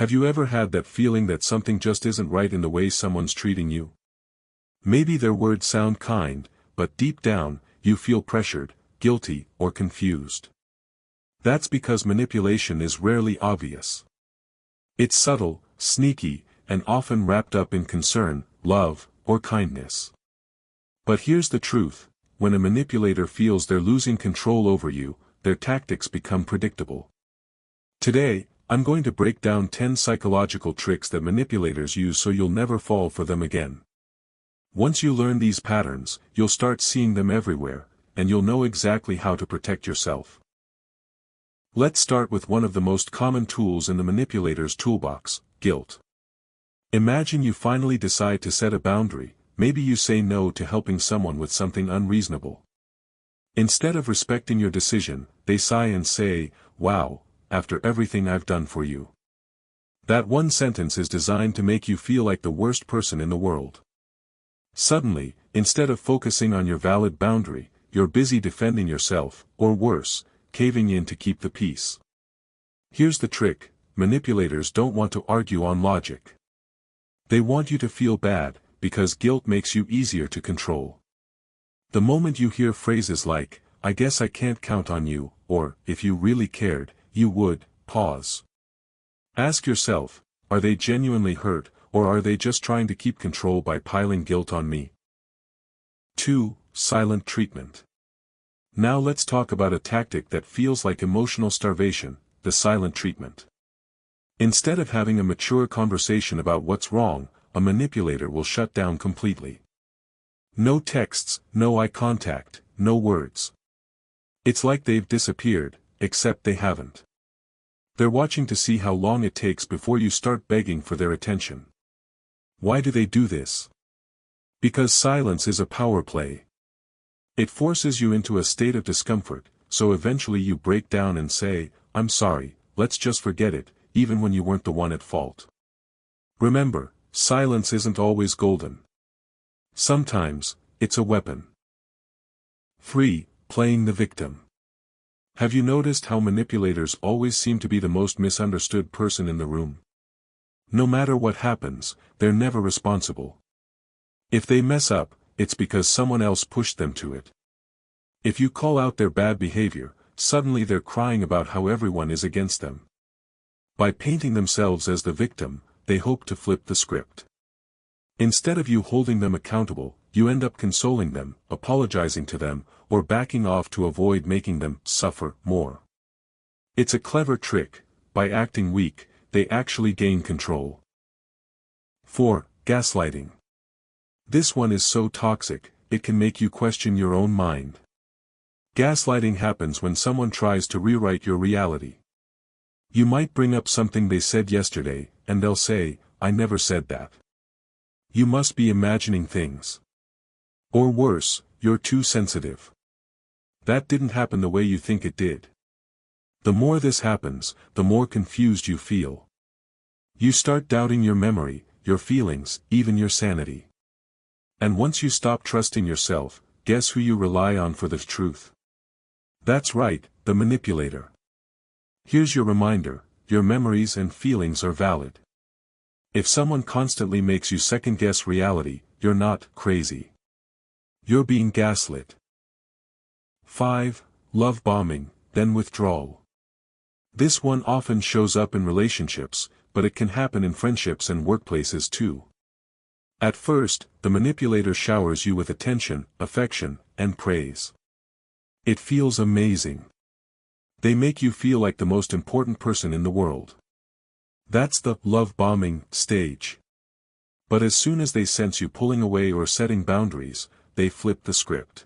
Have you ever had that feeling that something just isn't right in the way someone's treating you? Maybe their words sound kind, but deep down, you feel pressured, guilty, or confused. That's because manipulation is rarely obvious. It's subtle, sneaky, and often wrapped up in concern, love, or kindness. But here's the truth: when a manipulator feels they're losing control over you, their tactics become predictable. Today, I'm going to break down 10 psychological tricks that manipulators use so you'll never fall for them again. Once you learn these patterns, you'll start seeing them everywhere, and you'll know exactly how to protect yourself. Let's start with one of the most common tools in the manipulator's toolbox: guilt. Imagine you finally decide to set a boundary. Maybe you say no to helping someone with something unreasonable. Instead of respecting your decision, they sigh and say, "Wow, after everything I've done for you." That one sentence is designed to make you feel like the worst person in the world. Suddenly, instead of focusing on your valid boundary, you're busy defending yourself, or worse, caving in to keep the peace. Here's the trick: manipulators don't want to argue on logic. They want you to feel bad, because guilt makes you easier to control. The moment you hear phrases like, "I guess I can't count on you," or, "If you really cared, you would," pause. Ask yourself, are they genuinely hurt, or are they just trying to keep control by piling guilt on me? 2. Silent treatment. Now let's talk about a tactic that feels like emotional starvation: the silent treatment. Instead of having a mature conversation about what's wrong, a manipulator will shut down completely. No texts, no eye contact, no words. It's like they've disappeared, except they haven't. They're watching to see how long it takes before you start begging for their attention. Why do they do this? Because silence is a power play. It forces you into a state of discomfort, so eventually you break down and say, "I'm sorry, let's just forget it," even when you weren't the one at fault. Remember, silence isn't always golden. Sometimes, it's a weapon. 3. Playing the victim. Have you noticed how manipulators always seem to be the most misunderstood person in the room? No matter what happens, they're never responsible. If they mess up, it's because someone else pushed them to it. If you call out their bad behavior, suddenly they're crying about how everyone is against them. By painting themselves as the victim, they hope to flip the script. Instead of you holding them accountable, you end up consoling them, apologizing to them, or backing off to avoid making them suffer more. It's a clever trick. By acting weak, they actually gain control. 4. Gaslighting. This one is so toxic, it can make you question your own mind. Gaslighting happens when someone tries to rewrite your reality. You might bring up something they said yesterday, and they'll say, "I never said that. You must be imagining things." Or worse, "You're too sensitive. That didn't happen the way you think it did." The more this happens, the more confused you feel. You start doubting your memory, your feelings, even your sanity. And once you stop trusting yourself, guess who you rely on for the truth? That's right, the manipulator. Here's your reminder: your memories and feelings are valid. If someone constantly makes you second-guess reality, you're not crazy. You're being gaslit. 5. Love bombing, then withdrawal. This one often shows up in relationships, but it can happen in friendships and workplaces too. At first, the manipulator showers you with attention, affection, and praise. It feels amazing. They make you feel like the most important person in the world. That's the love bombing stage. But as soon as they sense you pulling away or setting boundaries, they flip the script.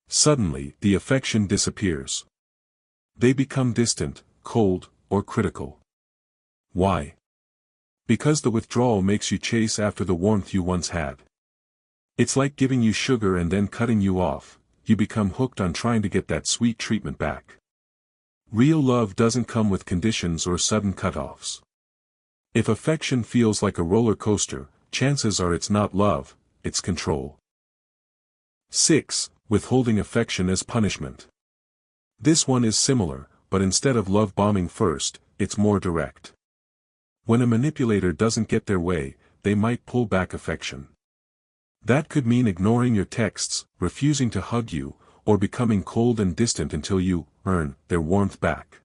Suddenly, the affection disappears. They become distant, cold, or critical. Why? Because the withdrawal makes you chase after the warmth you once had. It's like giving you sugar and then cutting you off. You become hooked on trying to get that sweet treatment back. Real love doesn't come with conditions or sudden cutoffs. If affection feels like a roller coaster, chances are it's not love, it's control. 6. Withholding affection as punishment. This one is similar, but instead of love bombing first, it's more direct. When a manipulator doesn't get their way, they might pull back affection. That could mean ignoring your texts, refusing to hug you, or becoming cold and distant until you earn their warmth back.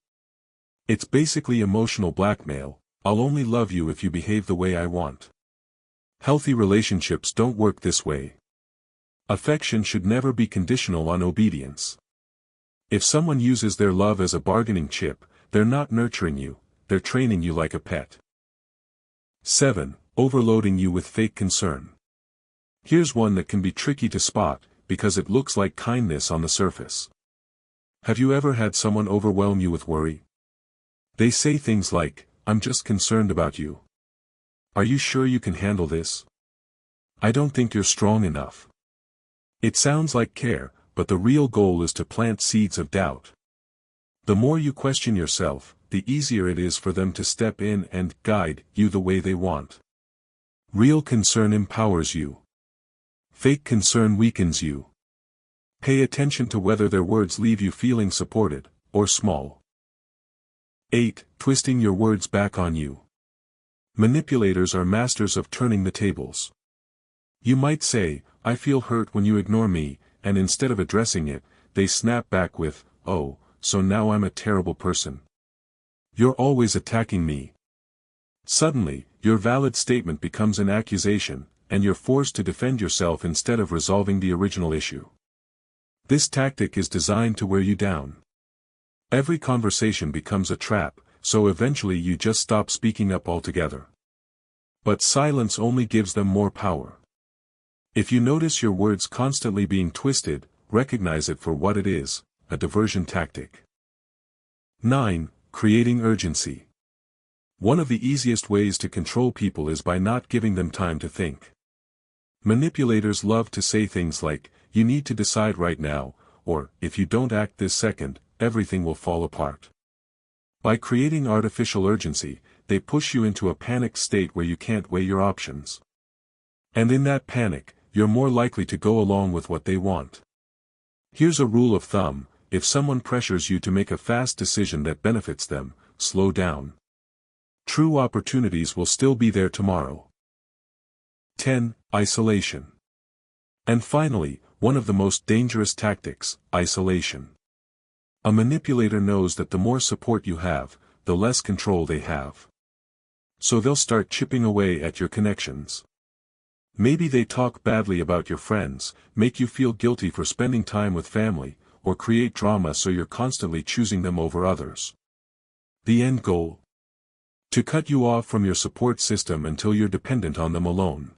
It's basically emotional blackmail. I'll only love you if you behave the way I want. Healthy relationships don't work this way. Affection should never be conditional on obedience. If someone uses their love as a bargaining chip, they're not nurturing you, they're training you like a pet. 7. Overloading you with fake concern. Here's one that can be tricky to spot, because it looks like kindness on the surface. Have you ever had someone overwhelm you with worry? They say things like, "I'm just concerned about you. Are you sure you can handle this? I don't think you're strong enough." It sounds like care, but the real goal is to plant seeds of doubt. The more you question yourself, the easier it is for them to step in and guide you the way they want. Real concern empowers you. Fake concern weakens you. Pay attention to whether their words leave you feeling supported, or small. 8. Twisting your words back on you. Manipulators are masters of turning the tables. You might say, "I feel hurt when you ignore me," and instead of addressing it, they snap back with, "Oh, so now I'm a terrible person. You're always attacking me." Suddenly, your valid statement becomes an accusation, and you're forced to defend yourself instead of resolving the original issue. This tactic is designed to wear you down. Every conversation becomes a trap, so eventually you just stop speaking up altogether. But silence only gives them more power. If you notice your words constantly being twisted, recognize it for what it is, a diversion tactic. 9. Creating urgency. One of the easiest ways to control people is by not giving them time to think. Manipulators love to say things like, "You need to decide right now," or, "If you don't act this second, everything will fall apart." By creating artificial urgency, they push you into a panicked state where you can't weigh your options. And in that panic, you're more likely to go along with what they want. Here's a rule of thumb: if someone pressures you to make a fast decision that benefits them, slow down. True opportunities will still be there tomorrow. 10. Isolation. And finally, one of the most dangerous tactics, isolation. A manipulator knows that the more support you have, the less control they have. So they'll start chipping away at your connections. Maybe they talk badly about your friends, make you feel guilty for spending time with family, or create drama so you're constantly choosing them over others. The end goal? To cut you off from your support system until you're dependent on them alone.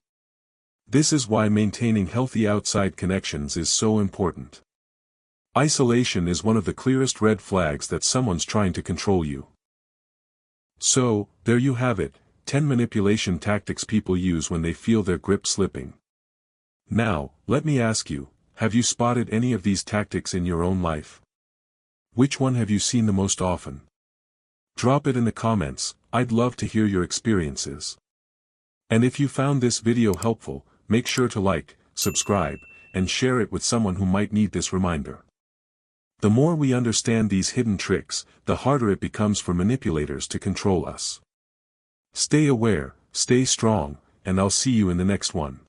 This is why maintaining healthy outside connections is so important. Isolation is one of the clearest red flags that someone's trying to control you. So, there you have it, 10 manipulation tactics people use when they feel their grip slipping. Now, let me ask you, have you spotted any of these tactics in your own life? Which one have you seen the most often? Drop it in the comments, I'd love to hear your experiences. And if you found this video helpful, make sure to like, subscribe, and share it with someone who might need this reminder. The more we understand these hidden tricks, the harder it becomes for manipulators to control us. Stay aware, stay strong, and I'll see you in the next one.